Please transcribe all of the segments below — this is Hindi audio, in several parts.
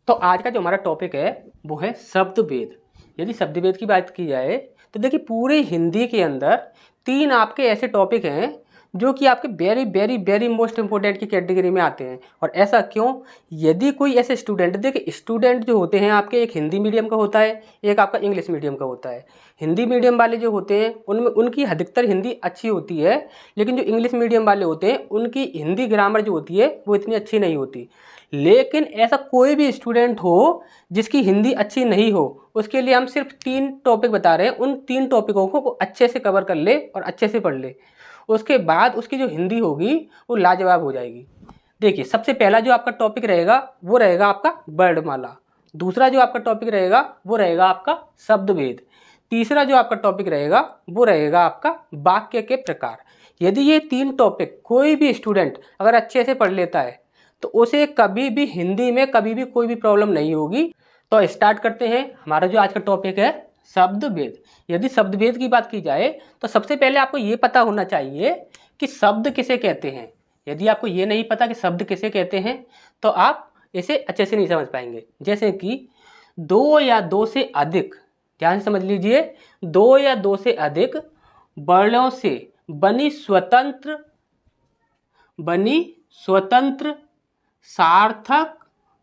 तो आज का जो हमारा टॉपिक है वो है शब्द भेद। यदि शब्द भेद की बात की जाए तो देखिए पूरे हिंदी के अंदर तीन आपके ऐसे टॉपिक हैं जो कि आपके very very very most important की कैटेगरी में आते हैं। और ऐसा क्यों? यदि कोई ऐसे स्टूडेंट, देखिए स्टूडेंट जो होते हैं आपके, एक हिंदी मीडियम का होता है, एक आपका इंग्लिश मीडियम का होता है। हिंदी मीडियम वाले जो होते हैं उनमें उनकी अधिकतर हिंदी अच्छी होती है, लेकिन जो इंग्लिश मीडियम वाले होते हैं उनकी हिंदी ग्रामर जो होती है वो इतनी अच्छी नहीं होती। लेकिन ऐसा कोई भी स्टूडेंट हो जिसकी हिंदी अच्छी नहीं हो, उसके लिए हम सिर्फ 3 टॉपिक बता रहे हैं। उन 3 टॉपिकों को अच्छे से कवर कर ले और अच्छे से पढ़ ले, उसके बाद उसकी जो हिंदी होगी वो लाजवाब हो जाएगी। देखिए सबसे पहला जो आपका टॉपिक रहेगा वो रहेगा आपका वर्णमाला। दूसरा जो आपका टॉपिक रहेगा वो रहेगा आपका शब्द भेद। तीसरा जो आपका टॉपिक रहेगा वो रहेगा आपका वाक्य के प्रकार। यदि ये 3 टॉपिक कोई भी स्टूडेंट अगर अच्छे से पढ़ लेता है तो उसे कभी भी हिंदी में कभी भी कोई भी प्रॉब्लम नहीं होगी। तो स्टार्ट करते हैं। हमारा जो आज का टॉपिक है शब्द भेद। यदि शब्द भेद की बात की जाए तो सबसे पहले आपको ये पता होना चाहिए कि शब्द किसे कहते हैं। यदि आपको ये नहीं पता कि शब्द किसे कहते हैं तो आप इसे अच्छे से नहीं समझ पाएंगे। जैसे कि 2 या 2 से अधिक, ध्यान से समझ लीजिए, 2 या 2 से अधिक वर्णों से बनी स्वतंत्र सार्थक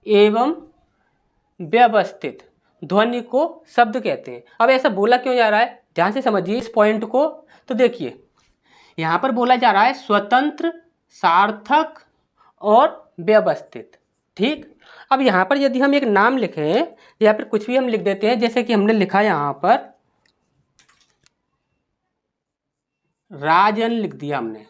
एवं व्यवस्थित ध्वनि को शब्द कहते हैं। अब ऐसा बोला क्यों जा रहा है, ध्यान से समझिए इस पॉइंट को। तो देखिए यहाँ पर बोला जा रहा है स्वतंत्र, सार्थक और व्यवस्थित। ठीक, अब यहाँ पर यदि हम एक नाम लिखें या फिर कुछ भी हम लिख देते हैं, जैसे कि हमने लिखा यहाँ पर राजन लिख दिया, हमने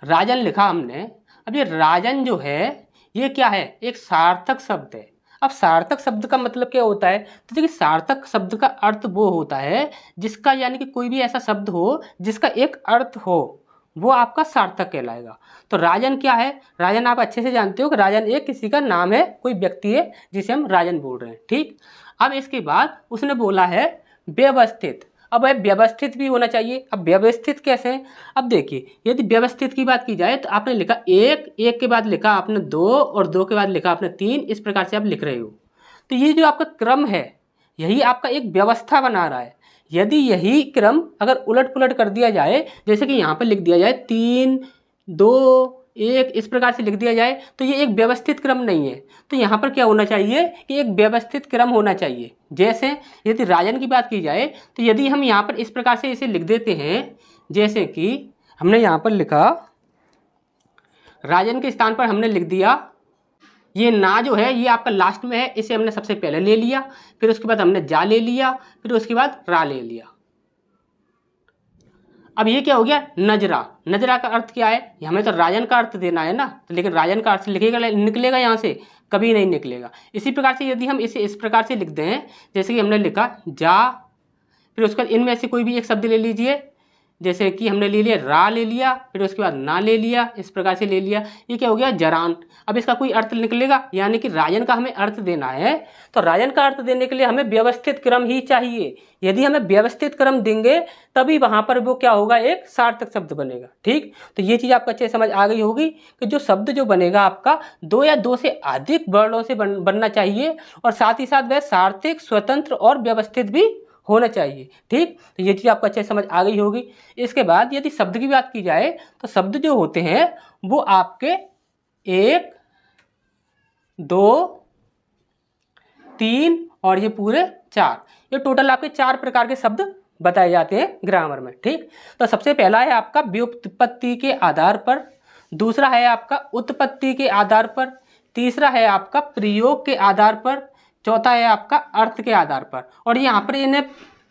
राजन लिखा हमने। अब ये राजन जो है ये क्या है, एक सार्थक शब्द है। अब सार्थक शब्द का मतलब क्या होता है? तो देखिए सार्थक शब्द का अर्थ वो होता है जिसका, यानी कि कोई भी ऐसा शब्द हो जिसका एक अर्थ हो, वो आपका सार्थक कहलाएगा। तो राजन क्या है? राजन आप अच्छे से जानते हो कि राजन एक किसी का नाम है, कोई व्यक्ति है जिसे हम राजन बोल रहे हैं। ठीक, अब इसके बाद उसने बोला है व्यवस्थित। अब व्यवस्थित भी होना चाहिए। अब व्यवस्थित कैसे है? अब देखिए यदि व्यवस्थित की बात की जाए तो आपने लिखा एक के बाद लिखा आपने 2 और 2 के बाद लिखा आपने 3, इस प्रकार से आप लिख रहे हो। तो ये जो आपका क्रम है यही आपका एक व्यवस्था बना रहा है। यदि यही क्रम अगर उलट पुलट कर दिया जाए, जैसे कि यहाँ पर लिख दिया जाए 3 2 1, इस प्रकार से लिख दिया जाए, तो ये एक व्यवस्थित क्रम नहीं है। तो यहाँ पर क्या होना चाहिए कि एक व्यवस्थित क्रम होना चाहिए। जैसे यदि राजन की बात की जाए तो यदि हम यहाँ पर इस प्रकार से इसे लिख देते हैं, जैसे कि हमने यहाँ पर लिखा राजन के स्थान पर हमने लिख दिया ये ना जो है ये आपका लास्ट में है, इसे हमने सबसे पहले ले लिया, फिर उसके बाद हमने जा ले लिया, फिर उसके बाद रा ले लिया। अब ये क्या हो गया, नजरा। नजरा का अर्थ क्या है? हमें तो राजन का अर्थ देना है ना, तो लेकिन राजन का अर्थ लिखेगा निकलेगा यहाँ से? कभी नहीं निकलेगा। इसी प्रकार से यदि हम इसे इस प्रकार से लिख दें, जैसे कि हमने लिखा जा, फिर उसके बाद इनमें से कोई भी एक शब्द ले लीजिए, जैसे कि हमने ले लिया रा ले लिया, फिर उसके बाद ना ले लिया, इस प्रकार से ले लिया, ये क्या हो गया, जरान। अब इसका कोई अर्थ निकलेगा, यानी कि राजन का हमें अर्थ देना है, तो राजन का अर्थ देने के लिए हमें व्यवस्थित क्रम ही चाहिए। यदि हमें व्यवस्थित क्रम देंगे तभी वहां पर वो क्या होगा, एक सार्थक शब्द बनेगा। ठीक, तो ये चीज़ आपको अच्छे समझ आ गई होगी कि जो शब्द जो बनेगा आपका 2 या 2 से अधिक वर्णों से बनना चाहिए, और साथ ही साथ वह सार्थक, स्वतंत्र और व्यवस्थित भी होना चाहिए। ठीक, तो ये चीज़ आपको अच्छे से समझ आ गई होगी। इसके बाद यदि शब्द की बात की जाए तो शब्द जो होते हैं वो आपके 1 2 3 और ये पूरे 4, ये टोटल आपके 4 प्रकार के शब्द बताए जाते हैं ग्रामर में। ठीक, तो सबसे पहला है आपका व्युत्पत्ति के आधार पर, दूसरा है आपका उत्पत्ति के आधार पर, तीसरा है आपका प्रयोग के आधार पर, चौथा है आपका अर्थ के आधार पर। और यहाँ पर इन्हें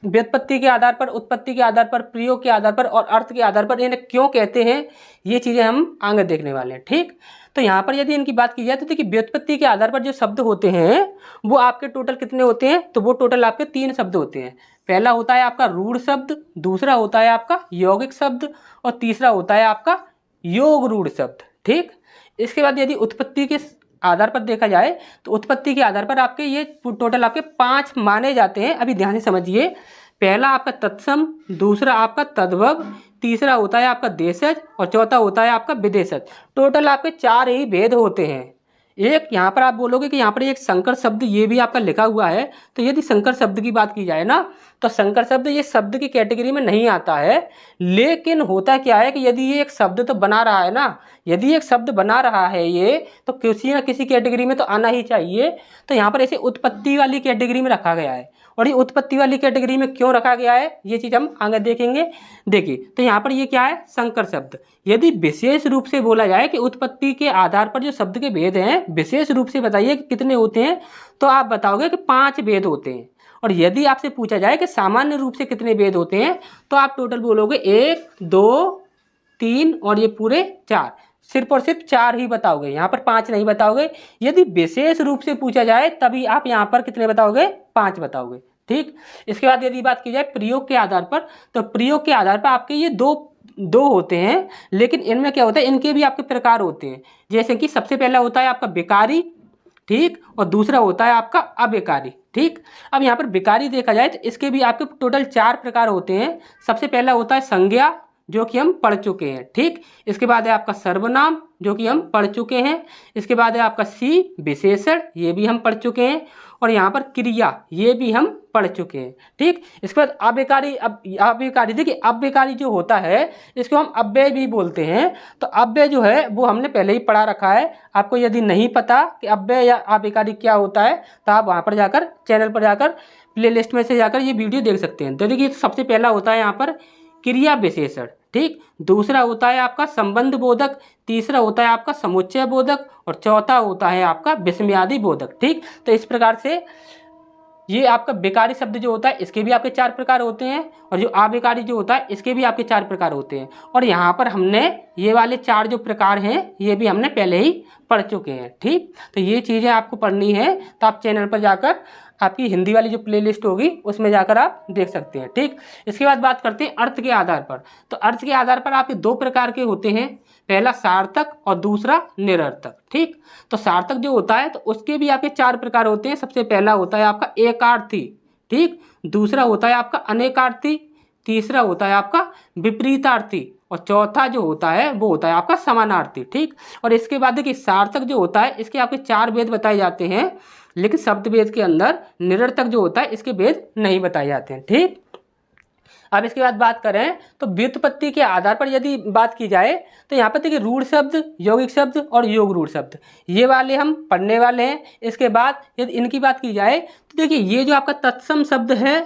व्युत्पत्ति के आधार पर, उत्पत्ति के आधार पर, प्रयोग के आधार पर और अर्थ के आधार पर इन्हें क्यों कहते हैं, ये चीज़ें हम आगे देखने वाले हैं। ठीक, तो यहाँ पर यदि इनकी बात की जाए तो देखिए व्युत्पत्ति के आधार पर जो शब्द होते हैं वो आपके टोटल कितने होते हैं, तो वो टोटल आपके 3 शब्द होते हैं। पहला होता है आपका रूढ़ शब्द, दूसरा होता है आपका यौगिक शब्द, और तीसरा होता है आपका योग रूढ़ शब्द। ठीक, इसके बाद यदि उत्पत्ति के आधार पर देखा जाए तो उत्पत्ति के आधार पर आपके ये टोटल आपके 5 माने जाते हैं। अभी ध्यान से समझिए, पहला आपका तत्सम, दूसरा आपका तद्भव, तीसरा होता है आपका देशज और चौथा होता है आपका विदेशज। टोटल आपके 4 ही भेद होते हैं। एक यहाँ पर आप बोलोगे कि यहाँ पर एक संकर शब्द ये भी आपका लिखा हुआ है, तो यदि संकर शब्द की बात की जाए ना, तो संकर शब्द ये शब्द की कैटेगरी में नहीं आता है। लेकिन होता क्या है कि यदि ये एक शब्द तो बना रहा है ना, यदि एक शब्द बना रहा है ये, तो किसी ना किसी कैटेगरी में तो आना ही चाहिए। तो यहाँ पर ऐसे उत्पत्ति वाली कैटेगरी में रखा गया है। और ये उत्पत्ति वाली कैटेगरी में क्यों रखा गया है, ये चीज़ हम आगे देखेंगे। देखिए, तो यहाँ पर ये क्या है, संकर शब्द। यदि विशेष रूप से बोला जाए कि उत्पत्ति के आधार पर जो शब्द के भेद हैं, विशेष रूप से बताइए कि कितने होते हैं, तो आप बताओगे कि 5 भेद होते हैं। और यदि आपसे पूछा जाए कि सामान्य रूप से कितने भेद होते हैं, तो आप टोटल बोलोगे 1 2 3 और ये पूरे 4। सिर्फ और सिर्फ 4 ही बताओगे, यहाँ पर 5 नहीं बताओगे। यदि विशेष रूप से पूछा जाए तभी आप यहाँ पर कितने बताओगे, 5 बताओगे। ठीक, इसके बाद यदि बात की जाए प्रयोग के आधार पर, तो प्रयोग के आधार पर आपके ये दो होते हैं। लेकिन इनमें क्या होता है, इनके भी आपके प्रकार होते हैं। जैसे कि सबसे पहला होता है आपका बेकारी, ठीक, और दूसरा होता है आपका अबेकारी। ठीक, अब यहाँ पर बेकारी देखा जाए तो इसके भी आपके टोटल 4 प्रकार होते हैं। सबसे पहला होता है संज्ञा, जो कि हम पढ़ चुके हैं। ठीक, इसके बाद है आपका सर्वनाम, जो कि हम पढ़ चुके हैं। इसके बाद है आपका सी विशेषण, ये भी हम पढ़ चुके हैं। और यहाँ पर क्रिया, ये भी हम पढ़ चुके हैं। ठीक, इसके बाद अव्ययकारी। अब अव्ययकारी देखिए, अव्ययकारी जो होता है इसको हम अव्यय भी बोलते हैं। तो अव्यय जो है वो हमने पहले ही पढ़ा रखा है। आपको यदि नहीं पता कि अव्यय या अव्ययकारी क्या होता है, तो आप वहाँ पर जाकर चैनल पर जाकर प्लेलिस्ट में से जाकर ये वीडियो देख सकते हैं। तो देखिए, सबसे पहला होता है यहाँ पर क्रिया विशेषण। ठीक, दूसरा होता है आपका संबंध बोधक, तीसरा होता है आपका समुच्चय बोधक, और चौथा होता है आपका विस्मयादि बोधक। ठीक, तो इस प्रकार से ये आपका बेकारी शब्द जो होता है इसके भी आपके 4 प्रकार होते हैं, और जो अबेकारी जो होता है इसके भी आपके 4 प्रकार होते हैं। और यहाँ पर हमने ये वाले 4 जो प्रकार हैं ये भी हमने पहले ही पढ़ चुके हैं। ठीक, तो ये चीज़ें आपको पढ़नी है, तो आप चैनल पर जाकर आपकी हिंदी वाली जो प्लेलिस्ट होगी उसमें जाकर आप देख सकते हैं। ठीक, इसके बाद बात करते हैं अर्थ के आधार पर। तो अर्थ के आधार पर आपके 2 प्रकार के होते हैं, पहला सार्थक और दूसरा निरर्थक। ठीक, तो सार्थक जो होता है तो उसके भी आपके 4 प्रकार होते हैं। सबसे पहला होता है आपका एकार्थी, ठीक, दूसरा होता है आपका अनेकार्थी, तीसरा होता है आपका विपरीतार्थी, और चौथा जो होता है वो होता है आपका समानार्थी। ठीक, और इसके बाद देखिए सार्थक जो होता है इसके आपके 4 भेद बताए जाते हैं, लेकिन शब्द भेद के अंदर निरर्थक जो होता है इसके भेद नहीं बताए जाते हैं। ठीक, अब इसके बाद बात करें तो व्युत्पत्ति के आधार पर यदि बात की जाए, तो यहाँ पर देखिए रूढ़ शब्द, यौगिक शब्द और योग रूढ़ शब्द, ये वाले हम पढ़ने वाले हैं। इसके बाद यदि इनकी बात की जाए तो देखिए ये जो आपका तत्सम शब्द है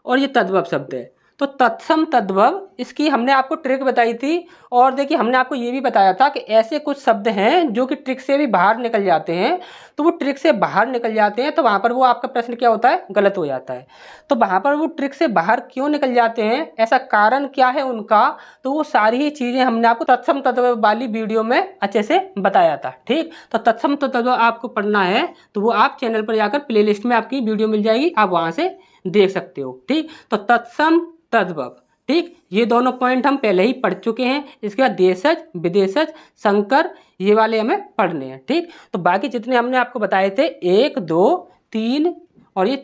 और ये तद्भव शब्द है, तो तत्सम तद्भव इसकी हमने आपको ट्रिक बताई थी। और देखिए हमने आपको ये भी बताया था कि ऐसे कुछ शब्द हैं जो कि ट्रिक से भी बाहर निकल जाते हैं। तो वो ट्रिक से बाहर निकल जाते हैं तो वहाँ पर वो आपका प्रश्न क्या होता है, गलत हो जाता है। तो वहाँ पर वो ट्रिक से बाहर क्यों निकल जाते हैं, ऐसा कारण क्या है उनका, तो वो सारी ही चीज़ें हमने आपको तत्सम तद्भव वाली वीडियो में अच्छे से बताया था। ठीक, तो तत्सम तद्भव आपको पढ़ना है तो वो आप चैनल पर जाकर प्लेलिस्ट में आपकी वीडियो मिल जाएगी, आप वहाँ से देख सकते हो। ठीक, तो तत्सम तद्भव, ठीक, ये दोनों पॉइंट हम पहले ही पढ़ चुके हैं। इसके बाद देशज, विदेशज, संकर, ये वाले हमें पढ़ने हैं। ठीक, तो बाकी जितने हमने आपको बताए थे 1 2 3 और ये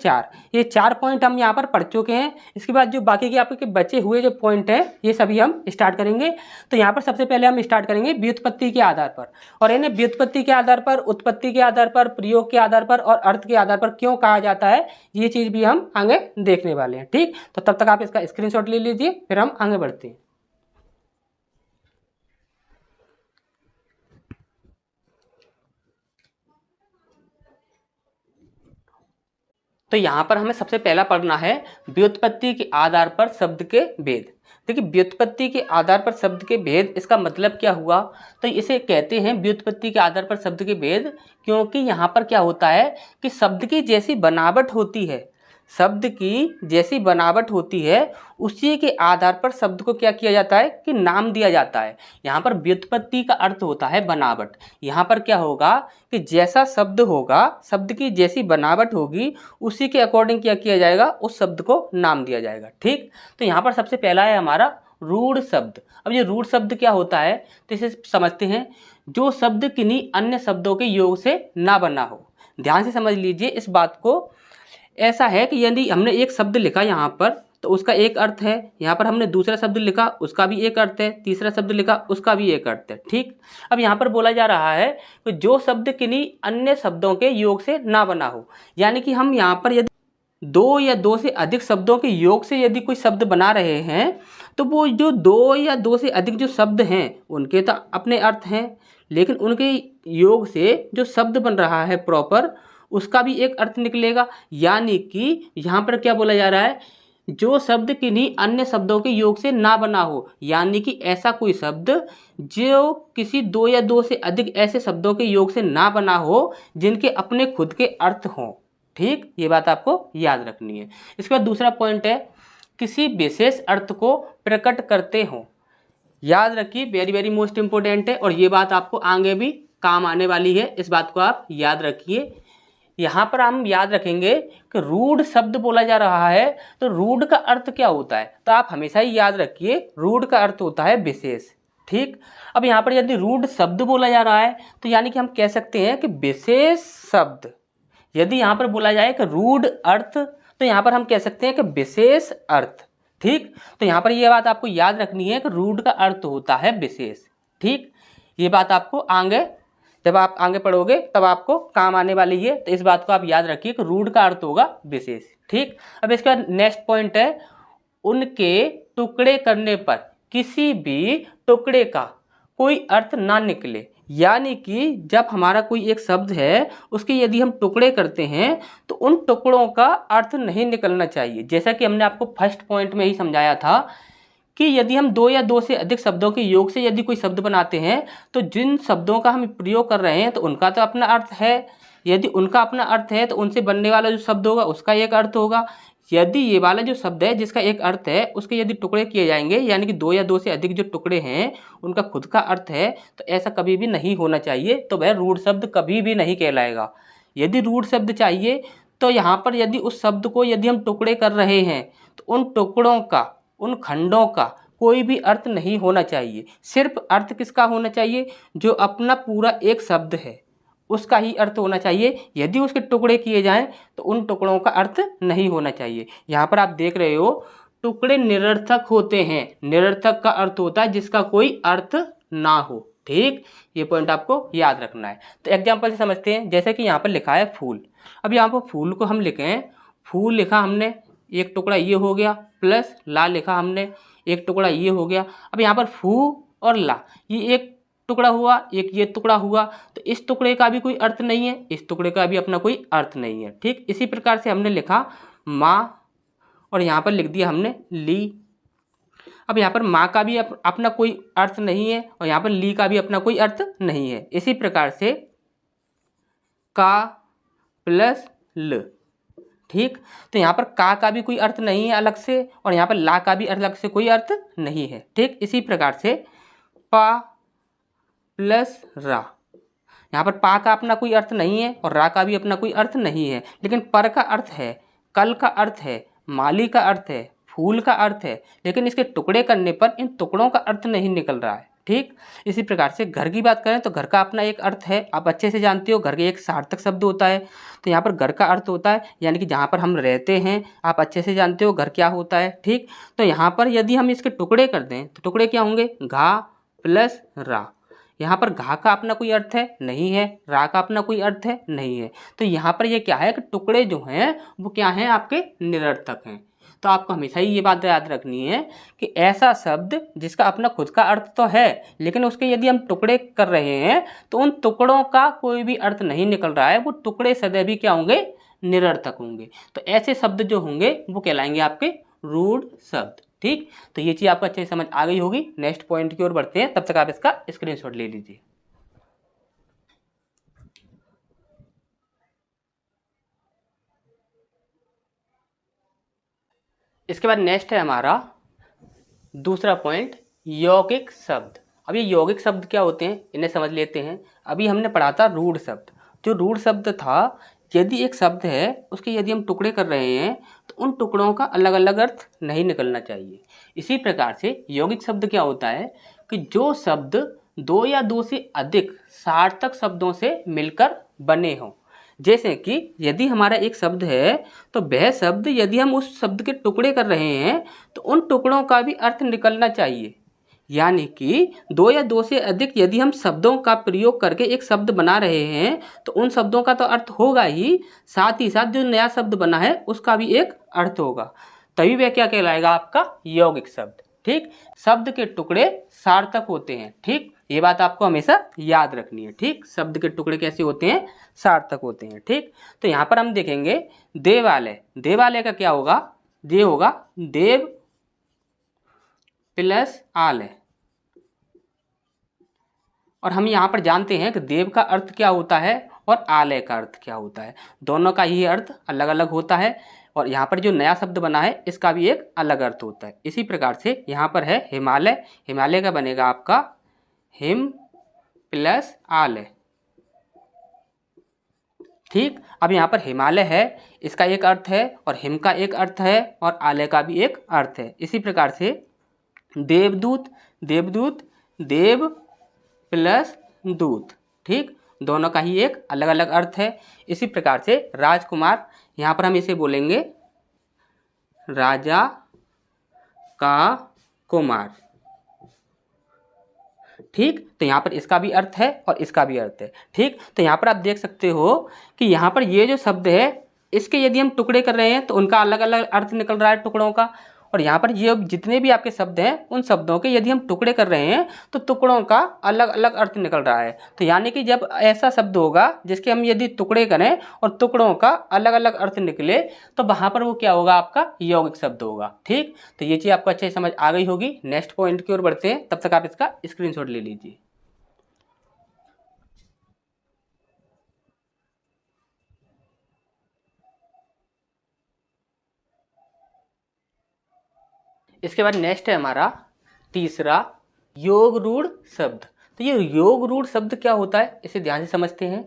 4 पॉइंट हम यहाँ पर पढ़ चुके हैं। इसके बाद जो बाकी के आपके बचे हुए जो पॉइंट हैं ये सभी हम स्टार्ट करेंगे। तो यहाँ पर सबसे पहले हम स्टार्ट करेंगे व्युत्पत्ति के आधार पर, और इन्हें व्युत्पत्ति के आधार पर, उत्पत्ति के आधार पर, प्रयोग के आधार पर और अर्थ के आधार पर क्यों कहा जाता है, ये चीज़ भी हम आगे देखने वाले हैं। ठीक, तो तब तक आप इसका स्क्रीनशॉट ले लीजिए, फिर हम आगे बढ़ते हैं। तो यहाँ पर हमें सबसे पहला पढ़ना है व्युत्पत्ति के आधार पर शब्द के भेद। देखिए व्युत्पत्ति के आधार पर शब्द के भेद, इसका मतलब क्या हुआ, तो इसे कहते हैं व्युत्पत्ति के आधार पर शब्द के भेद, क्योंकि यहाँ पर क्या होता है कि शब्द की जैसी बनावट होती है, शब्द की जैसी बनावट होती है उसी के आधार पर शब्द को क्या किया जाता है कि नाम दिया जाता है। यहाँ पर व्युत्पत्ति का अर्थ होता है बनावट। यहाँ पर क्या होगा कि जैसा शब्द होगा, शब्द की जैसी बनावट होगी, उसी के अकॉर्डिंग क्या किया जाएगा, उस शब्द को नाम दिया जाएगा। ठीक, तो यहाँ पर सबसे पहला है हमारा रूढ़ शब्द। अब ये रूढ़ शब्द क्या होता है, तो इसे समझते हैं। जो शब्द किन्हीं अन्य शब्दों के योग से ना बना हो। ध्यान से समझ लीजिए इस बात को। ऐसा है कि यदि हमने एक शब्द लिखा यहाँ पर, तो उसका एक अर्थ है। यहाँ पर हमने दूसरा शब्द लिखा, उसका भी एक अर्थ है। तीसरा शब्द लिखा, उसका भी एक अर्थ है। ठीक, अब यहाँ पर बोला जा रहा है कि जो शब्द किन्हीं अन्य शब्दों के योग से ना बना हो, यानी कि हम यहाँ पर यदि दो या दो से अधिक शब्दों के योग से यदि कोई शब्द बना रहे हैं, तो वो जो दो या दो से अधिक जो शब्द हैं उनके तो अपने अर्थ हैं, लेकिन उनके योग से जो शब्द बन रहा है प्रॉपर, उसका भी एक अर्थ निकलेगा। यानी कि यहाँ पर क्या बोला जा रहा है, जो शब्द किन्हीं अन्य शब्दों के योग से ना बना हो, यानी कि ऐसा कोई शब्द जो किसी दो या दो से अधिक ऐसे शब्दों के योग से ना बना हो जिनके अपने खुद के अर्थ हों। ठीक, ये बात आपको याद रखनी है। इसके बाद दूसरा पॉइंट है, किसी विशेष अर्थ को प्रकट करते हों। याद रखिए, वेरी वेरी मोस्ट इंपॉर्टेंट है, और ये बात आपको आगे भी काम आने वाली है, इस बात को आप याद रखिए। यहाँ पर हम याद रखेंगे कि रूढ़ शब्द बोला जा रहा है, तो रूढ़ का अर्थ क्या होता है, तो आप हमेशा ही याद रखिए रूढ़ का अर्थ होता है विशेष। ठीक, अब यहाँ पर यदि रूढ़ शब्द बोला जा रहा है, तो यानी कि हम कह सकते हैं कि विशेष शब्द। यदि यहाँ पर बोला जाए कि रूढ़ अर्थ, तो यहाँ पर हम कह सकते हैं कि विशेष अर्थ। ठीक, तो यहाँ पर ये बात आपको याद रखनी है कि रूढ़ का अर्थ होता है विशेष। ठीक, ये बात आपको आगे जब आप आगे पढ़ोगे तब आपको काम आने वाली है, तो इस बात को आप याद रखिए कि रूढ़ का अर्थ होगा विशेष। ठीक, अब इसका नेक्स्ट पॉइंट है, उनके टुकड़े करने पर किसी भी टुकड़े का कोई अर्थ ना निकले। यानी कि जब हमारा कोई एक शब्द है उसके यदि हम टुकड़े करते हैं तो उन टुकड़ों का अर्थ नहीं निकलना चाहिए। जैसा कि हमने आपको फर्स्ट पॉइंट में ही समझाया था कि यदि हम दो या दो से अधिक शब्दों के योग से यदि कोई शब्द बनाते हैं, तो जिन शब्दों का हम प्रयोग कर रहे हैं तो उनका तो अपना अर्थ है। यदि उनका अपना अर्थ है तो उनसे बनने वाला जो शब्द होगा उसका एक अर्थ होगा। यदि ये वाला जो शब्द है जिसका एक अर्थ है उसके यदि टुकड़े किए जाएंगे, यानी कि दो या दो से अधिक जो टुकड़े हैं उनका खुद का अर्थ है, तो ऐसा कभी भी नहीं होना चाहिए। तो वह रूढ़ शब्द कभी भी नहीं कहलाएगा। यदि रूढ़ शब्द चाहिए तो यहाँ पर यदि उस शब्द को यदि हम टुकड़े कर रहे हैं तो उन टुकड़ों का, उन खंडों का कोई भी अर्थ नहीं होना चाहिए। सिर्फ अर्थ किसका होना चाहिए, जो अपना पूरा एक शब्द है उसका ही अर्थ होना चाहिए। यदि उसके टुकड़े किए जाएं तो उन टुकड़ों का अर्थ नहीं होना चाहिए। यहाँ पर आप देख रहे हो टुकड़े निरर्थक होते हैं। निरर्थक का अर्थ होता है जिसका कोई अर्थ ना हो। ठीक, ये पॉइंट आपको याद रखना है। तो एग्जाम्पल से समझते हैं, जैसे कि यहाँ पर लिखा है फूल। अब यहाँ पर फूल को हम लिखें, फूल लिखा हमने, एक टुकड़ा ये हो गया, प्लस ला लिखा हमने, एक टुकड़ा ये हो गया। अब यहाँ पर फू और ला, ये एक टुकड़ा हुआ, एक ये टुकड़ा हुआ, तो इस टुकड़े का भी कोई अर्थ नहीं है, इस टुकड़े का भी अपना कोई अर्थ नहीं है। ठीक, इसी प्रकार से हमने लिखा माँ और यहाँ पर लिख दिया हमने ली। अब यहाँ पर माँ का भी अपना कोई अर्थ नहीं है और यहाँ पर ली का भी अपना कोई अर्थ नहीं है। इसी प्रकार से का प्लस ल। ठीक, तो यहाँ पर का भी कोई अर्थ नहीं है अलग से, और यहाँ पर ला का भी अलग से कोई अर्थ नहीं है। ठीक, इसी प्रकार से पा प्लस रा, यहाँ पर पा का अपना कोई अर्थ नहीं है और रा का भी अपना कोई अर्थ नहीं है, लेकिन पर का अर्थ है, कल का अर्थ है, माली का अर्थ है, फूल का अर्थ है, लेकिन इसके टुकड़े करने पर इन टुकड़ों का अर्थ नहीं निकल रहा है। ठीक, इसी प्रकार से घर की बात करें तो घर का अपना एक अर्थ है, आप अच्छे से जानते हो, घर के एक सार्थक शब्द होता है। तो यहाँ पर घर का अर्थ होता है यानी कि जहाँ पर हम रहते हैं, आप अच्छे से जानते हो घर क्या होता है। ठीक, तो यहाँ पर यदि हम इसके टुकड़े कर दें तो टुकड़े क्या होंगे, घा प्लस रा। यहाँ पर घा का अपना कोई अर्थ है नहीं है, रा का अपना कोई अर्थ है नहीं है, तो यहाँ पर ये क्या है कि टुकड़े जो हैं वो क्या हैं, आपके निरर्थक हैं। तो आपको हमेशा ही ये बात याद रखनी है कि ऐसा शब्द जिसका अपना खुद का अर्थ तो है, लेकिन उसके यदि हम टुकड़े कर रहे हैं तो उन टुकड़ों का कोई भी अर्थ नहीं निकल रहा है, वो टुकड़े सदैव ही क्या होंगे, निरर्थक होंगे। तो ऐसे शब्द जो होंगे वो कहलाएंगे आपके रूढ़ शब्द। ठीक, तो ये चीज़ आपको अच्छे से समझ आ गई होगी। नेक्स्ट पॉइंट की ओर बढ़ते हैं, तब तक आप इसका स्क्रीनशॉट ले लीजिए। इसके बाद नेक्स्ट है हमारा दूसरा पॉइंट, यौगिक शब्द। अब ये यौगिक शब्द क्या होते हैं इन्हें समझ लेते हैं। अभी हमने पढ़ा था रूढ़ शब्द। जो रूढ़ शब्द था, यदि एक शब्द है उसके यदि हम टुकड़े कर रहे हैं तो उन टुकड़ों का अलग अलग अर्थ नहीं निकलना चाहिए। इसी प्रकार से यौगिक शब्द क्या होता है कि जो शब्द दो या दो से अधिक सार्थक शब्दों से मिलकर बने हों। जैसे कि यदि हमारा एक शब्द है तो वह शब्द यदि हम उस शब्द के टुकड़े कर रहे हैं तो उन टुकड़ों का भी अर्थ निकलना चाहिए। यानी कि दो या दो से अधिक यदि हम शब्दों का प्रयोग करके एक शब्द बना रहे हैं तो उन शब्दों का तो अर्थ होगा ही, साथ ही साथ जो नया शब्द बना है उसका भी एक अर्थ होगा। तभी वह क्या कहलाएगा, आपका यौगिक शब्द। ठीक, शब्द के टुकड़े सार्थक होते हैं। ठीक, ये बात आपको हमेशा याद रखनी है। ठीक, शब्द के टुकड़े कैसे होते हैं, सार्थक होते हैं। ठीक, तो यहाँ पर हम देखेंगे देवालय। देवालय का क्या होगा, ये होगा देव प्लस आलय। और हम यहाँ पर जानते हैं कि देव का अर्थ क्या होता है और आलय का अर्थ क्या होता है, दोनों का ही अर्थ अलग अलग होता है। और यहाँ पर जो नया शब्द बना है इसका भी एक अलग अर्थ होता है। इसी प्रकार से यहाँ पर है हिमालय। हिमालय का बनेगा आपका हिम प्लस आलय। ठीक, अब यहाँ पर हिमालय है, इसका एक अर्थ है और हिम का एक अर्थ है और आलय का भी एक अर्थ है। इसी प्रकार से देवदूत, देवदूत देव प्लस दूत। ठीक, दोनों का ही एक अलग अलग अर्थ है। इसी प्रकार से राजकुमार, यहाँ पर हम इसे बोलेंगे राजा का कुमार। ठीक, तो यहाँ पर इसका भी अर्थ है और इसका भी अर्थ है। ठीक, तो यहाँ पर आप देख सकते हो कि यहाँ पर ये जो शब्द है इसके यदि हम टुकड़े कर रहे हैं तो उनका अलग अलग अर्थ निकल रहा है टुकड़ों का। और यहाँ पर ये जितने भी आपके शब्द हैं उन शब्दों के यदि हम टुकड़े कर रहे हैं तो टुकड़ों का अलग अलग अर्थ निकल रहा है। तो यानी कि जब ऐसा शब्द होगा जिसके हम यदि टुकड़े करें और टुकड़ों का अलग अलग अर्थ निकले तो वहाँ पर वो क्या होगा, आपका यौगिक शब्द होगा। ठीक, तो ये चीज़ आपको अच्छे से समझ आ गई होगी। नेक्स्ट पॉइंट की ओर बढ़ते हैं, तब तक आप इसका स्क्रीनशॉट ले लीजिए। इसके बाद नेक्स्ट है हमारा तीसरा योग रूढ़ शब्द। तो ये योग रूढ़ शब्द क्या होता है, इसे ध्यान से समझते हैं।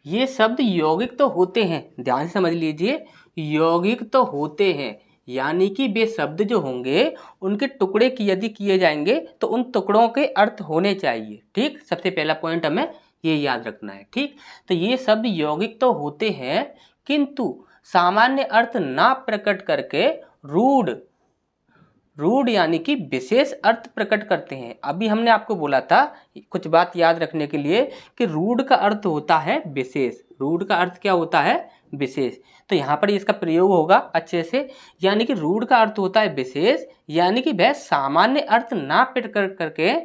ये शब्द यौगिक तो होते हैं, ध्यान से समझ लीजिए, यौगिक तो होते हैं, यानी कि वे शब्द जो होंगे उनके टुकड़े की यदि किए जाएंगे तो उन टुकड़ों के अर्थ होने चाहिए। ठीक, सबसे पहला पॉइंट हमें ये याद रखना है। ठीक, तो ये शब्द यौगिक तो होते हैं किंतु सामान्य अर्थ ना प्रकट करके रूढ़, रूढ़ यानी कि विशेष अर्थ प्रकट करते हैं। अभी हमने आपको बोला था कुछ बात याद रखने के लिए कि रूढ़ का अर्थ होता है विशेष। रूढ़ का अर्थ क्या होता है, विशेष। तो यहाँ पर इसका प्रयोग होगा अच्छे से, यानी कि रूढ़ का अर्थ होता है विशेष, यानी कि वह सामान्य अर्थ ना प्रकट करके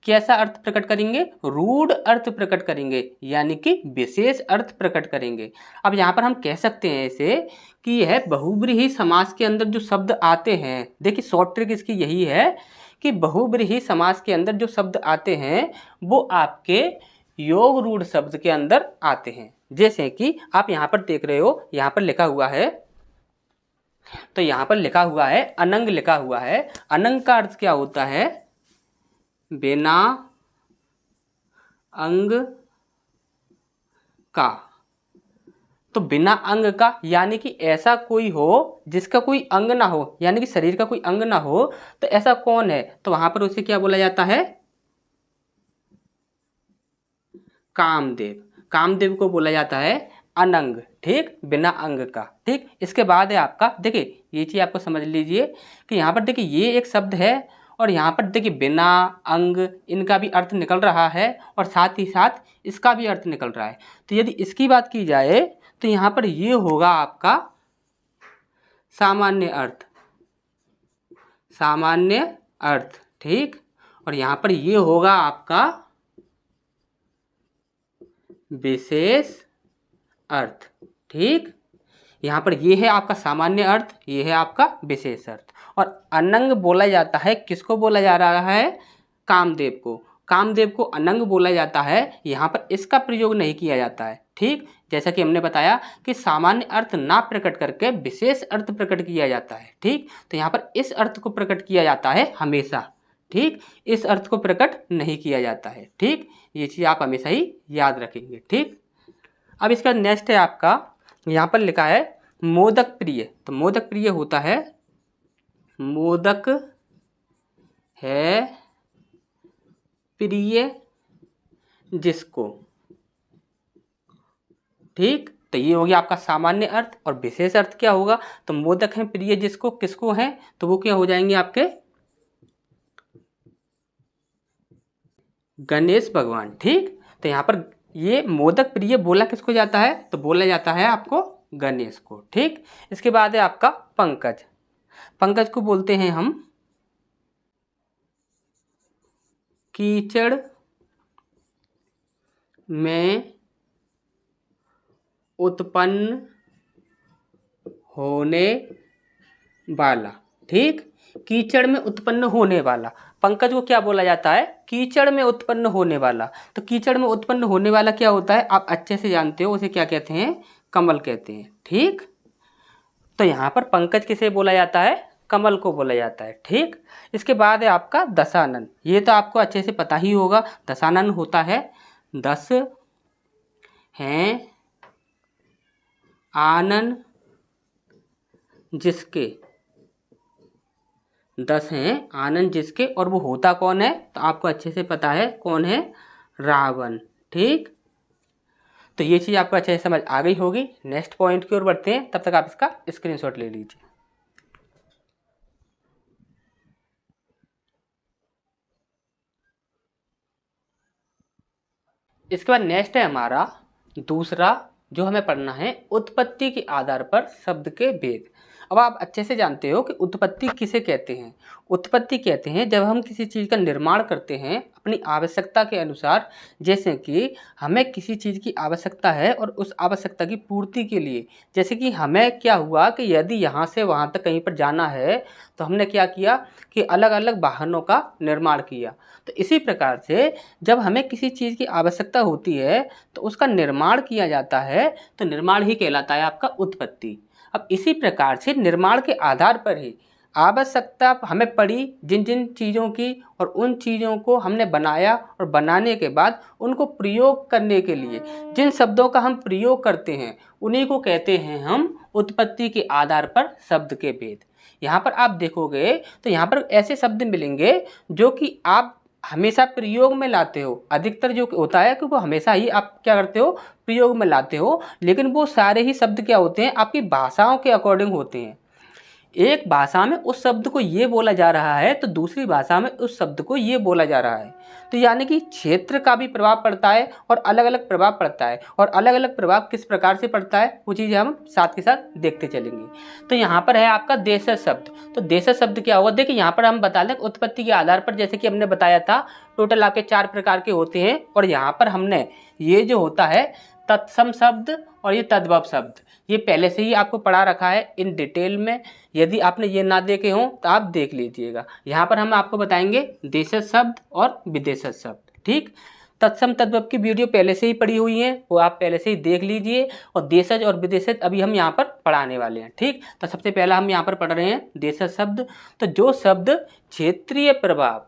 कैसा अर्थ प्रकट करेंगे, रूढ़ अर्थ प्रकट करेंगे, यानी कि विशेष अर्थ प्रकट करेंगे। अब यहाँ पर हम कह सकते हैं इसे कि यह बहुब्रीहि समास के अंदर जो शब्द आते हैं, देखिए शॉर्ट ट्रिक इसकी यही है कि बहुब्रीहि समास के अंदर जो शब्द आते हैं वो आपके योग रूढ़ शब्द के अंदर आते हैं। जैसे कि आप यहाँ पर देख रहे हो, यहाँ पर लिखा हुआ है, तो यहाँ पर लिखा हुआ है अनंग लिखा हुआ है। अनंग का अर्थ क्या होता है, बिना अंग का। तो बिना अंग का यानी कि ऐसा कोई हो जिसका कोई अंग ना हो, यानी कि शरीर का कोई अंग ना हो, तो ऐसा कौन है, तो वहां पर उसे क्या बोला जाता है, कामदेव। कामदेव को बोला जाता है अनंग। ठीक, बिना अंग का। ठीक, इसके बाद है आपका, देखिए ये चीज आपको समझ लीजिए कि यहाँ पर देखिए ये एक शब्द है और यहाँ पर देखिए बिना अंग, इनका भी अर्थ निकल रहा है और साथ ही साथ इसका भी अर्थ निकल रहा है। तो यदि इसकी बात की जाए तो यहाँ पर ये होगा आपका सामान्य अर्थ, सामान्य अर्थ। ठीक, और यहाँ पर ये होगा आपका विशेष अर्थ। ठीक, यहाँ पर ये है आपका सामान्य अर्थ, ये है आपका विशेष अर्थ। और अनंग बोला जाता है, किसको बोला जा रहा है, कामदेव को। कामदेव को अनंग बोला जाता है, यहाँ पर इसका प्रयोग नहीं किया जाता है। ठीक, जैसा कि हमने बताया कि सामान्य अर्थ ना प्रकट करके विशेष अर्थ प्रकट किया जाता है। ठीक, तो यहाँ पर इस अर्थ को प्रकट किया जाता है हमेशा। ठीक, इस अर्थ को प्रकट नहीं किया जाता है। ठीक, ये चीज़ आप हमेशा ही याद रखेंगे। ठीक, अब इसका नेक्स्ट है आपका, यहाँ पर लिखा है मोदक प्रिय। तो मोदक प्रिय होता है, मोदक है प्रिय जिसको। ठीक, तो ये हो गया आपका सामान्य अर्थ। और विशेष अर्थ क्या होगा, तो मोदक हैं प्रिय जिसको किसको हैं, तो वो क्या हो जाएंगे आपके गणेश भगवान। ठीक, तो यहाँ पर ये मोदक प्रिय बोला किसको जाता है, तो बोला जाता है आपको गणेश को। ठीक, इसके बाद है आपका पंकज। पंकज को बोलते हैं हम कीचड़ में उत्पन्न होने वाला। ठीक, कीचड़ में उत्पन्न होने वाला, पंकज को क्या बोला जाता है, कीचड़ में उत्पन्न होने वाला। तो कीचड़ में उत्पन्न होने वाला क्या होता है, आप अच्छे से जानते हो, उसे क्या कहते हैं, कमल कहते हैं। ठीक, तो यहाँ पर पंकज किसे बोला जाता है, कमल को बोला जाता है। ठीक, इसके बाद है आपका दशानन। ये तो आपको अच्छे से पता ही होगा, दशानन होता है 10 हैं आनन जिसके, 10 हैं आनंद जिसके, और वो होता कौन है, तो आपको अच्छे से पता है कौन है, रावण। ठीक, तो ये चीज़ आपको अच्छे से समझ आ गई होगी। नेक्स्ट पॉइंट की ओर बढ़ते हैं, तब तक आप इसका स्क्रीनशॉट ले लीजिए। इसके बाद नेक्स्ट है हमारा दूसरा, जो हमें पढ़ना है, उत्पत्ति के आधार पर शब्द के भेद। अब आप अच्छे से जानते हो कि उत्पत्ति किसे कहते हैं। उत्पत्ति कहते हैं जब हम किसी चीज़ का निर्माण करते हैं अपनी आवश्यकता के अनुसार। जैसे कि हमें किसी चीज़ की आवश्यकता है और उस आवश्यकता की पूर्ति के लिए, जैसे कि हमें क्या हुआ कि यदि यहाँ से वहाँ तक कहीं पर जाना है तो हमने क्या किया कि अलग अलग वाहनों का निर्माण किया। तो इसी प्रकार से जब हमें किसी चीज़ की आवश्यकता होती है तो उसका निर्माण किया जाता है, तो निर्माण ही कहलाता है आपका उत्पत्ति। अब इसी प्रकार से निर्माण के आधार पर ही आवश्यकता हमें पड़ी जिन जिन चीज़ों की, और उन चीज़ों को हमने बनाया, और बनाने के बाद उनको प्रयोग करने के लिए जिन शब्दों का हम प्रयोग करते हैं उन्हीं को कहते हैं हम उत्पत्ति के आधार पर शब्द के भेद। यहाँ पर आप देखोगे तो यहाँ पर ऐसे शब्द मिलेंगे जो कि आप हमेशा प्रयोग में लाते हो। अधिकतर जो होता है कि वो हमेशा ही आप क्या करते हो, प्रयोग में लाते हो, लेकिन वो सारे ही शब्द क्या होते हैं, आपकी भाषाओं के अकॉर्डिंग होते हैं। एक भाषा में उस शब्द को ये बोला जा रहा है तो दूसरी भाषा में उस शब्द को ये बोला जा रहा है। तो यानी कि क्षेत्र का भी प्रभाव पड़ता है और अलग अलग प्रभाव पड़ता है, और अलग अलग प्रभाव किस प्रकार से पड़ता है वो चीज़ हम साथ के साथ देखते चलेंगे। तो यहाँ पर है आपका देशज शब्द। तो देशज शब्द क्या होगा, देखिए यहाँ पर हम बता दें उत्पत्ति के आधार पर, जैसे कि हमने बताया था टोटल आपके 4 प्रकार के होते हैं, और यहाँ पर हमने ये जो होता है तत्सम शब्द और ये तद्भव शब्द, ये पहले से ही आपको पढ़ा रखा है इन डिटेल में। यदि आपने ये ना देखे हों तो आप देख लीजिएगा। यहाँ पर हम आपको बताएंगे देशज शब्द और विदेशज शब्द। ठीक, तत्सम तद्भव की वीडियो पहले से ही पड़ी हुई है, वो आप पहले से ही देख लीजिए, और देशज और विदेशज अभी हम यहाँ पर पढ़ाने वाले हैं। ठीक, तो सबसे पहला हम यहाँ पर पढ़ रहे हैं देशज शब्द। तो जो शब्द क्षेत्रीय प्रभाव,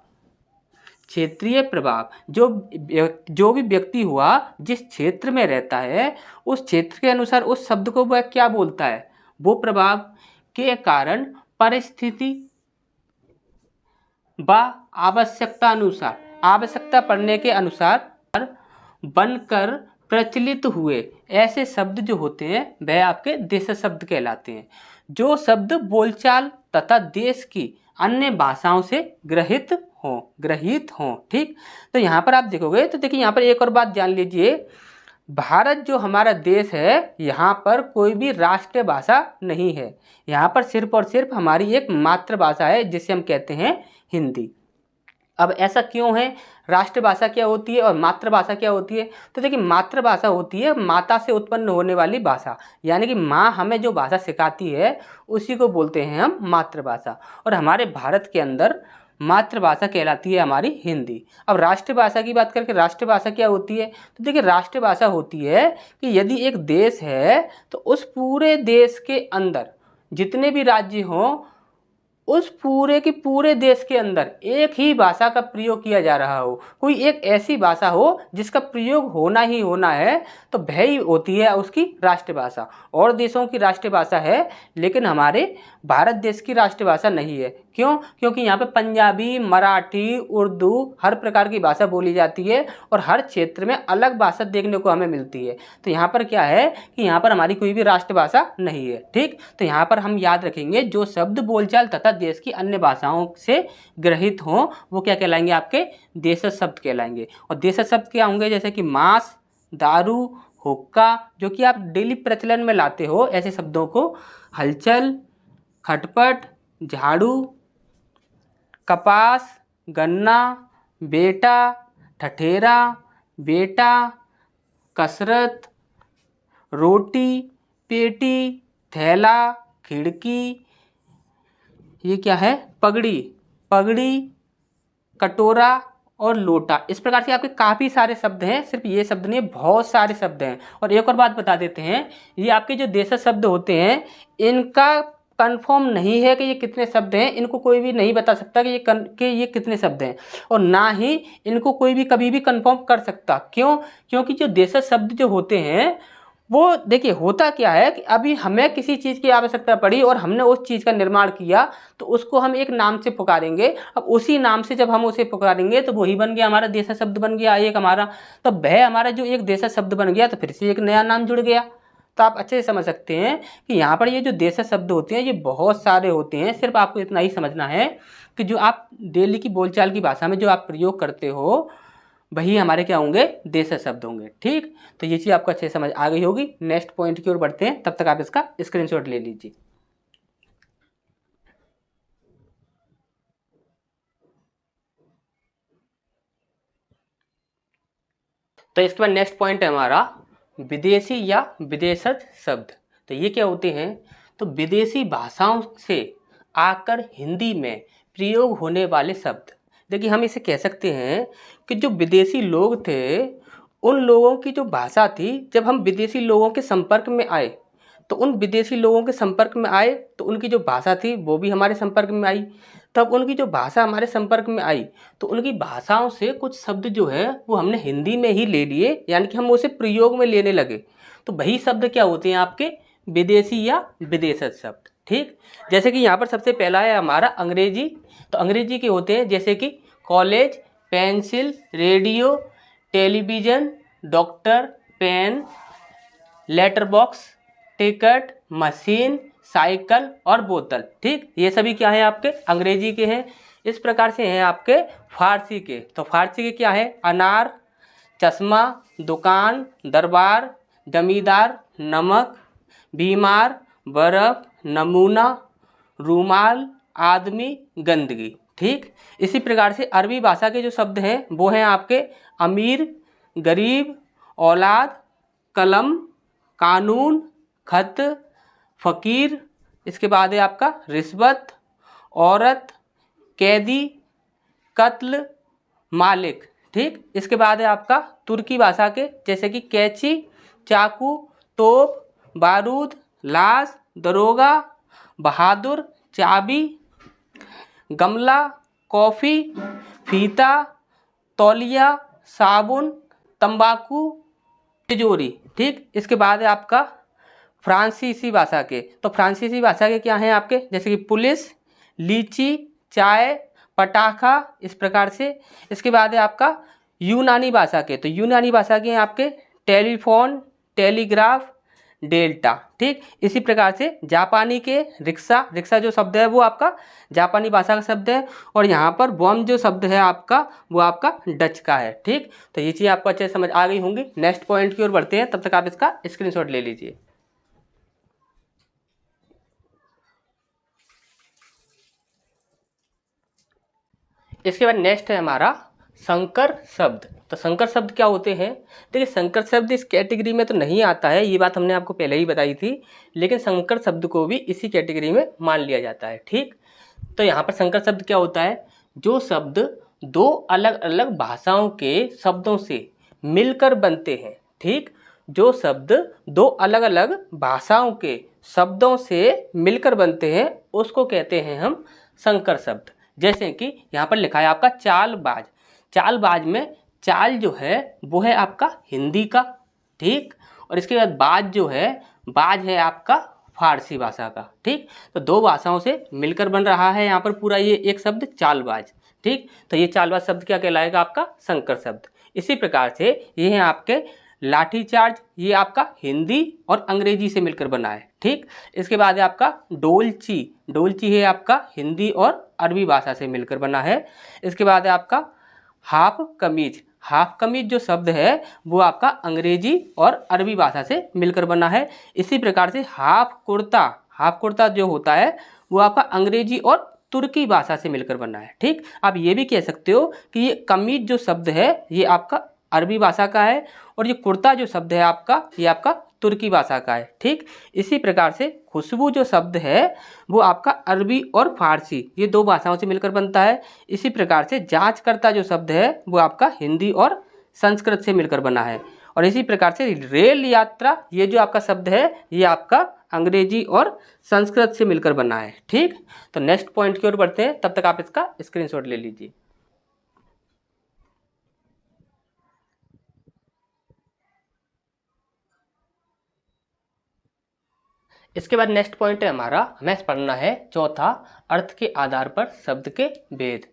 क्षेत्रीय प्रभाव, जो भी व्यक्ति हुआ जिस क्षेत्र में रहता है उस क्षेत्र के अनुसार उस शब्द को वह क्या बोलता है, वो प्रभाव के कारण परिस्थिति व आवश्यकता अनुसार, आवश्यकता पड़ने के अनुसार बनकर प्रचलित हुए ऐसे शब्द जो होते हैं वह आपके देशज शब्द कहलाते हैं। जो शब्द बोलचाल तथा देश की अन्य भाषाओं से ग्रहित हों। ठीक, तो यहाँ पर आप देखोगे तो देखिए यहाँ पर एक और बात जान लीजिए, भारत जो हमारा देश है यहाँ पर कोई भी राष्ट्रीय भाषा नहीं है। यहाँ पर सिर्फ और सिर्फ हमारी एक मातृभाषा है जिसे हम कहते हैं हिंदी। अब ऐसा क्यों है, राष्ट्रभाषा क्या होती है और मातृभाषा क्या होती है, तो देखिए मातृभाषा होती है माता से उत्पन्न होने वाली भाषा, यानी कि माँ हमें जो भाषा सिखाती है उसी को बोलते हैं हम मातृभाषा। और हमारे भारत के अंदर मातृभाषा कहलाती है हमारी हिंदी। अब राष्ट्रभाषा की बात करके राष्ट्रभाषा क्या होती है, तो देखिए राष्ट्रभाषा होती है कि यदि एक देश है तो उस पूरे देश के अंदर जितने भी राज्य हों उस पूरे के पूरे देश के अंदर एक ही भाषा का प्रयोग किया जा रहा हो, कोई एक ऐसी भाषा हो जिसका प्रयोग होना ही होना है, तो वह ही होती है उसकी राष्ट्रभाषा। और देशों की राष्ट्रभाषा है लेकिन हमारे भारत देश की राष्ट्रभाषा नहीं है। क्यों? क्योंकि यहाँ पे पंजाबी, मराठी, उर्दू हर प्रकार की भाषा बोली जाती है और हर क्षेत्र में अलग भाषा देखने को हमें मिलती है। तो यहाँ पर क्या है कि यहाँ पर हमारी कोई भी राष्ट्रभाषा नहीं है। ठीक, तो यहाँ पर हम याद रखेंगे जो शब्द बोलचाल तथा देश की अन्य भाषाओं से ग्रहित हों वो क्या कहलाएंगे? आपके देशज शब्द कहलाएंगे। और देशज शब्द क्या होंगे? जैसे कि मांस, दारू, हुक्का, जो कि आप डेली प्रचलन में लाते हो ऐसे शब्दों को, हलचल, खटपट, झाड़ू, कपास, गन्ना, बेटा, ठठेरा, बेटा, कसरत, रोटी, पेटी, थैला, खिड़की, ये क्या है? पगड़ी, पगड़ी, कटोरा और लोटा। इस प्रकार से आपके काफ़ी सारे शब्द हैं, सिर्फ ये शब्द नहीं, बहुत सारे शब्द हैं। और एक और बात बता देते हैं, ये आपके जो देशज शब्द होते हैं इनका कंफर्म नहीं है कि ये कितने शब्द हैं, इनको कोई भी नहीं बता सकता कि ये कितने शब्द हैं, और ना ही इनको कोई भी कभी भी कंफर्म कर सकता। क्यों? क्योंकि जो देशज शब्द जो होते हैं वो देखिए होता क्या है कि अभी हमें किसी चीज़ की आवश्यकता पड़ी और हमने उस चीज़ का निर्माण किया तो उसको हम एक नाम से पुकारेंगे। अब उसी नाम से जब हम उसे पुकारेंगे तो वही बन गया हमारा देशज शब्द बन गया एक हमारा। तो वह हमारा जो एक देशज शब्द बन गया तो फिर से एक नया नाम जुड़ गया। तो आप अच्छे से समझ सकते हैं कि यहाँ पर ये जो देशज शब्द होते हैं ये बहुत सारे होते हैं। सिर्फ आपको इतना ही समझना है कि जो आप डेली की बोलचाल की भाषा में जो आप प्रयोग करते हो वही हमारे क्या होंगे? देशज शब्द होंगे। ठीक, तो ये चीज़ आपको अच्छे से समझ आ गई होगी। नेक्स्ट पॉइंट की ओर बढ़ते हैं, तब तक आप इसका स्क्रीनशॉट ले लीजिए। तो इसके बाद नेक्स्ट पॉइंट है हमारा विदेशी या विदेशज शब्द। तो ये क्या होते हैं? तो विदेशी भाषाओं से आकर हिंदी में प्रयोग होने वाले शब्द। देखिए हम इसे कह सकते हैं कि जो विदेशी लोग थे उन लोगों की जो भाषा थी, जब हम विदेशी लोगों के संपर्क में आए तो उन विदेशी लोगों के संपर्क में आए तो उनकी जो भाषा थी वो भी हमारे संपर्क में आई। तब उनकी जो भाषा हमारे संपर्क में आई तो उनकी भाषाओं से कुछ शब्द जो है वो हमने हिंदी में ही ले लिए, यानी कि हम उसे प्रयोग में लेने लगे। तो वही शब्द क्या होते हैं? आपके विदेशी या विदेशज शब्द। ठीक, जैसे कि यहाँ पर सबसे पहला है हमारा अंग्रेजी। तो अंग्रेजी के होते हैं जैसे कि college, pencil, radio, television, doctor, pen, letter box, ticket, machine, cycle और बोतल। ठीक, ये सभी क्या है? आपके अंग्रेजी के हैं। इस प्रकार से हैं आपके फारसी के। तो फारसी के क्या है? अनार, चश्मा, दुकान, दरबार, जमींदार, नमक, बीमार, बर्फ, नमूना, रूमाल, आदमी, गंदगी। ठीक, इसी प्रकार से अरबी भाषा के जो शब्द हैं वो हैं आपके अमीर, गरीब, औलाद, कलम, कानून, खत, फ़कीर। इसके बाद है आपका रिश्वत, औरत, कैदी, कत्ल, मालिक। ठीक, इसके बाद है आपका तुर्की भाषा के जैसे कि कैंची, चाकू, तोप, बारूद, लाश, दरोगा, बहादुर, चाबी, गमला, कॉफ़ी, फीता, तौलिया, साबुन, तंबाकू, तिजोरी। ठीक, इसके बाद है आपका फ्रांसीसी भाषा के। तो फ्रांसीसी भाषा के क्या हैं आपके? जैसे कि पुलिस, लीची, चाय, पटाखा, इस प्रकार से। इसके बाद है आपका यूनानी भाषा के। तो यूनानी भाषा के हैं आपके टेलीफोन, टेलीग्राफ, डेल्टा। ठीक, इसी प्रकार से जापानी के रिक्शा। रिक्शा जो शब्द है वो आपका जापानी भाषा का शब्द है। और यहाँ पर बॉम्ब जो शब्द है आपका वो आपका डच का है। ठीक, तो ये चीज़ आपको अच्छे से समझ आ गई होंगी। नेक्स्ट पॉइंट की ओर बढ़ते हैं, तब तक आप इसका स्क्रीनशॉट ले लीजिए। इसके बाद नेक्स्ट है हमारा संकर शब्द। तो संकर शब्द क्या होते हैं? देखिए संकर शब्द इस कैटेगरी में तो नहीं आता है, ये बात हमने आपको पहले ही बताई थी, लेकिन संकर शब्द को भी इसी कैटेगरी में मान लिया जाता है। ठीक, तो यहाँ पर संकर शब्द क्या होता है? जो शब्द दो अलग अलग भाषाओं के शब्दों से मिलकर बनते हैं। ठीक, जो शब्द दो अलग अलग भाषाओं के शब्दों से मिलकर बनते हैं उसको कहते हैं हम संकर शब्द। जैसे कि यहाँ पर लिखा है आपका चालबाज। चालबाज में चाल जो है वो है आपका हिंदी का। ठीक, और इसके बाद बाज जो है, बाज है आपका फारसी भाषा का। ठीक, तो दो भाषाओं से मिलकर बन रहा है यहाँ पर पूरा ये एक शब्द चालबाज। ठीक, तो ये चालबाज शब्द क्या कहलाएगा? आपका संकर शब्द। इसी प्रकार से ये है आपके लाठीचार्ज, ये आपका हिंदी और अंग्रेजी से मिलकर बना है। ठीक, इसके बाद है आपका डोलची, डोलची है आपका हिंदी और अरबी भाषा से मिलकर बना है। इसके बाद है आपका हाफ कमीज, हाफ कमीज जो शब्द है वो आपका अंग्रेजी और अरबी भाषा से मिलकर बना है। इसी प्रकार से हाफ कुर्ता, हाफ कुर्ता जो होता है वो आपका अंग्रेजी और तुर्की भाषा से मिलकर बना है। ठीक, आप ये भी कह सकते हो कि ये कमीज जो शब्द है ये आपका अरबी भाषा का है और ये कुर्ता जो शब्द है आपका ये आपका तुर्की भाषा का है। ठीक, इसी प्रकार से खुशबू जो शब्द है वो आपका अरबी और फारसी ये दो भाषाओं से मिलकर बनता है। इसी प्रकार से जांचकर्ता जो शब्द है वो आपका हिंदी और संस्कृत से मिलकर बना है। और इसी प्रकार से रेल यात्रा ये जो आपका शब्द है ये आपका अंग्रेजी और संस्कृत से मिलकर बना है। ठीक, तो नेक्स्ट पॉइंट की ओर बढ़ते हैं, तब तक आप इसका स्क्रीनशॉट ले लीजिए। इसके बाद नेक्स्ट पॉइंट है हमारा, हमें पढ़ना है चौथा, अर्थ के आधार पर शब्द के भेद।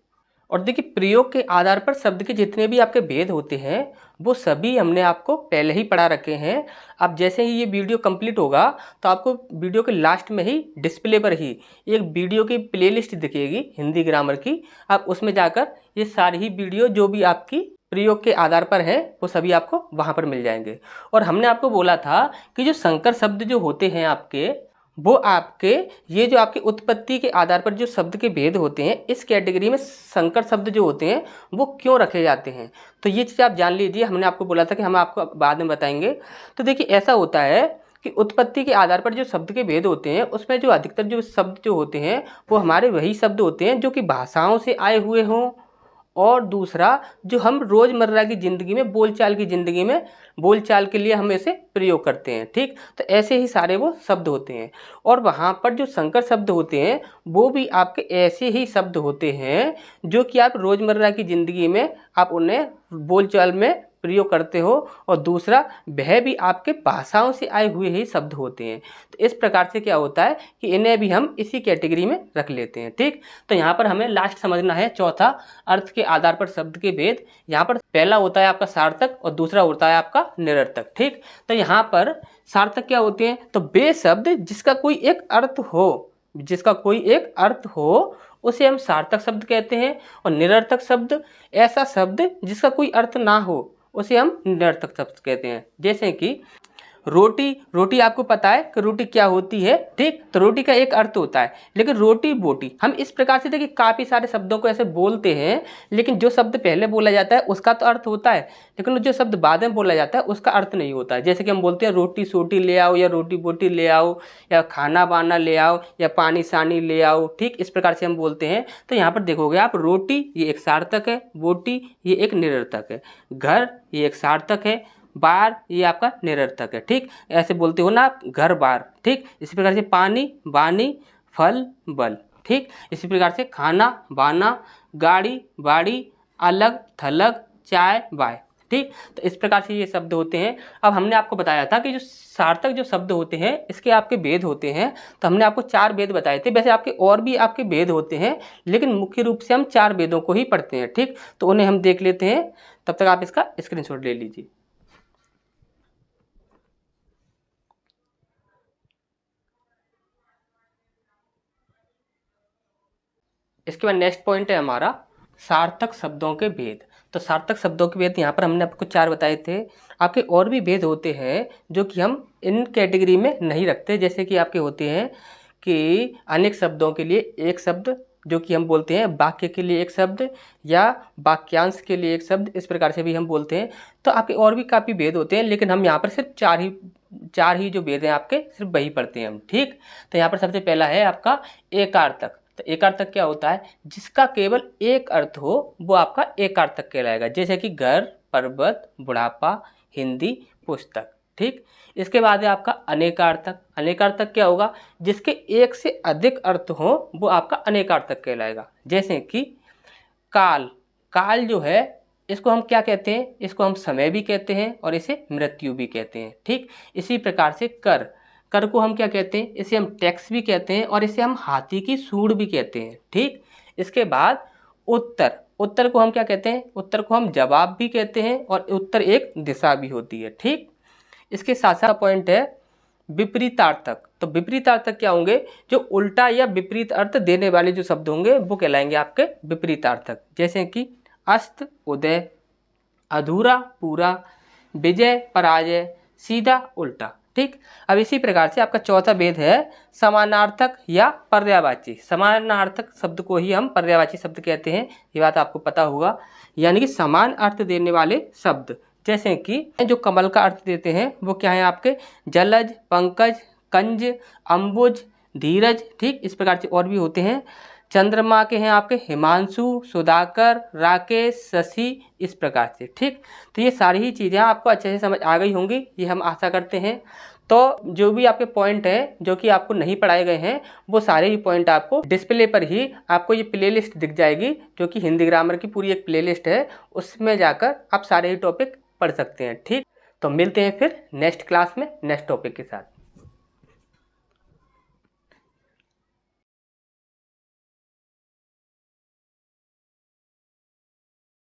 और देखिए प्रयोग के आधार पर शब्द के जितने भी आपके भेद होते हैं वो सभी हमने आपको पहले ही पढ़ा रखे हैं। अब जैसे ही ये वीडियो कंप्लीट होगा तो आपको वीडियो के लास्ट में ही डिस्प्ले पर ही एक वीडियो की प्लेलिस्ट दिखेगी हिंदी ग्रामर की। आप उसमें जाकर ये सारी ही वीडियो जो भी आपकी प्रयोग के आधार पर है वो सभी आपको वहाँ पर मिल जाएंगे। और हमने आपको बोला था कि जो संकर शब्द जो होते हैं आपके वो आपके ये जो आपकी उत्पत्ति के आधार पर जो शब्द के भेद होते हैं इस कैटेगरी में संकर शब्द जो होते हैं वो क्यों रखे जाते हैं। तो ये चीज़ आप जान लीजिए, हमने आपको बोला था कि हम आपको बाद में बताएंगे। तो देखिए ऐसा होता है कि उत्पत्ति के आधार पर जो शब्द के भेद होते हैं उसमें जो अधिकतर जो शब्द जो होते हैं वो हमारे वही शब्द होते हैं जो कि भाषाओं से आए हुए हों, और दूसरा जो हम रोज़मर्रा की ज़िंदगी में बोलचाल की ज़िंदगी में बोलचाल के लिए हम इसे प्रयोग करते हैं। ठीक, तो ऐसे ही सारे वो शब्द होते हैं। और वहाँ पर जो संकर शब्द होते हैं वो भी आपके ऐसे ही शब्द होते हैं जो कि आप रोज़मर्रा की ज़िंदगी में आप उन्हें बोलचाल में प्रयोग करते हो, और दूसरा वह भी आपके भाषाओं से आए हुए ही शब्द होते हैं। तो इस प्रकार से क्या होता है कि इन्हें भी हम इसी कैटेगरी में रख लेते हैं। ठीक, तो यहाँ पर हमें लास्ट समझना है चौथा, अर्थ के आधार पर शब्द के भेद। यहाँ पर पहला होता है आपका सार्थक और दूसरा होता है आपका निरर्थक। ठीक, तो यहाँ पर सार्थक क्या होते हैं? तो वे शब्द जिसका कोई एक अर्थ हो, जिसका कोई एक अर्थ हो उसे हम सार्थक शब्द कहते हैं। और निरर्थक शब्द ऐसा शब्द जिसका कोई अर्थ ना हो उसे हम निरर्थक शब्द कहते हैं। जैसे कि रोटी, रोटी आपको पता है कि रोटी क्या होती है। ठीक, तो रोटी का एक अर्थ होता है, लेकिन रोटी बोटी हम इस प्रकार से देखिए काफ़ी सारे शब्दों को ऐसे बोलते हैं, लेकिन जो शब्द पहले बोला जाता है उसका तो अर्थ होता है, लेकिन जो शब्द बाद में बोला जाता है उसका अर्थ नहीं होता है। जैसे कि हम बोलते हैं रोटी सोटी ले आओ, या रोटी बोटी ले आओ, या खाना बाना ले आओ, या पानी सानी ले आओ। ठीक, इस प्रकार से हम बोलते हैं। तो यहाँ पर देखोगे आप, रोटी ये एक सार्थक है, बोटी ये एक निरर्थक है, घर ये एक सार्थक है, बार ये आपका निरर्थक है। ठीक, ऐसे बोलते हो ना आप, घर बार। ठीक, इसी प्रकार से पानी बानी, फल बल। ठीक, इसी प्रकार से खाना बाना, गाड़ी बाड़ी, अलग थलग, चाय बाय। ठीक, तो इस प्रकार से ये शब्द होते हैं। अब हमने आपको बताया था कि जो सार्थक जो शब्द होते हैं इसके आपके भेद होते हैं। तो हमने आपको 4 भेद बताए थे, वैसे आपके और भी आपके भेद होते हैं, लेकिन मुख्य रूप से हम 4 भेदों को ही पढ़ते हैं। ठीक, तो उन्हें हम देख लेते हैं, तब तक आप इसका स्क्रीनशॉट ले लीजिए। इसके बाद नेक्स्ट पॉइंट है हमारा सार्थक शब्दों के भेद। तो सार्थक शब्दों के भेद यहाँ पर हमने आपको 4 बताए थे। आपके और भी भेद होते हैं जो कि हम इन कैटेगरी में नहीं रखते। जैसे कि आपके होते हैं कि अनेक शब्दों के लिए एक शब्द, जो कि हम बोलते हैं वाक्य के लिए एक शब्द, या वाक्यांश के लिए एक शब्द, इस प्रकार से भी हम बोलते हैं। तो आपके और भी काफ़ी भेद होते हैं, लेकिन हम यहाँ पर सिर्फ चार ही जो भेद हैं आपके सिर्फ वही पढ़ते हैं हम। ठीक, तो यहाँ पर सबसे पहला है आपका एकार्थक। तो एकार्थक क्या होता है? जिसका केवल एक अर्थ हो वो आपका एकार्थक कहलाएगा। जैसे कि घर, पर्वत, बुढ़ापा, हिंदी, पुस्तक। ठीक, इसके बाद है आपका अनेकार्थक। अनेकार्थक क्या होगा? जिसके एक से अधिक अर्थ हो वो आपका अनेकार्थक कहलाएगा। जैसे कि काल, काल जो है इसको हम क्या कहते हैं? इसको हम समय भी कहते हैं और इसे मृत्यु भी कहते हैं। ठीक, इसी प्रकार से कर, कर को हम क्या कहते हैं, इसे हम टैक्स भी कहते हैं और इसे हम हाथी की सूंड भी कहते हैं। ठीक, इसके बाद उत्तर, उत्तर को हम क्या कहते हैं, उत्तर को हम जवाब भी कहते हैं और उत्तर एक दिशा भी होती है। ठीक, इसके साथ साथ पॉइंट है विपरीतार्थक। तो विपरीतार्थक क्या होंगे, जो उल्टा या विपरीत अर्थ देने वाले जो शब्द होंगे वो कहलाएंगे आपके विपरीतार्थक। जैसे कि अस्त उदय, अधूरा पूरा, विजय पराजय, सीधा उल्टा। ठीक, अब इसी प्रकार से आपका चौथा भेद है समानार्थक या पर्यायवाची। समानार्थक शब्द को ही हम पर्यायवाची शब्द कहते हैं, ये बात आपको पता होगा, यानी कि समान अर्थ देने वाले शब्द। जैसे कि जो कमल का अर्थ देते हैं वो क्या है आपके, जलज, पंकज, कंज, अंबुज, धीरज। ठीक, इस प्रकार से और भी होते हैं। चंद्रमा के हैं आपके हिमांशु, सुधाकर, राकेश, शशि, इस प्रकार से। ठीक, तो ये सारी ही चीज़ें आपको अच्छे से समझ आ गई होंगी, ये हम आशा करते हैं। तो जो भी आपके पॉइंट हैं जो कि आपको नहीं पढ़ाए गए हैं वो सारे ही पॉइंट आपको डिस्प्ले पर ही आपको ये प्लेलिस्ट दिख जाएगी, जो कि हिंदी ग्रामर की पूरी एक प्लेलिस्ट है, उसमें जाकर आप सारे ही टॉपिक पढ़ सकते हैं। ठीक, तो मिलते हैं फिर नेक्स्ट क्लास में नेक्स्ट टॉपिक के साथ।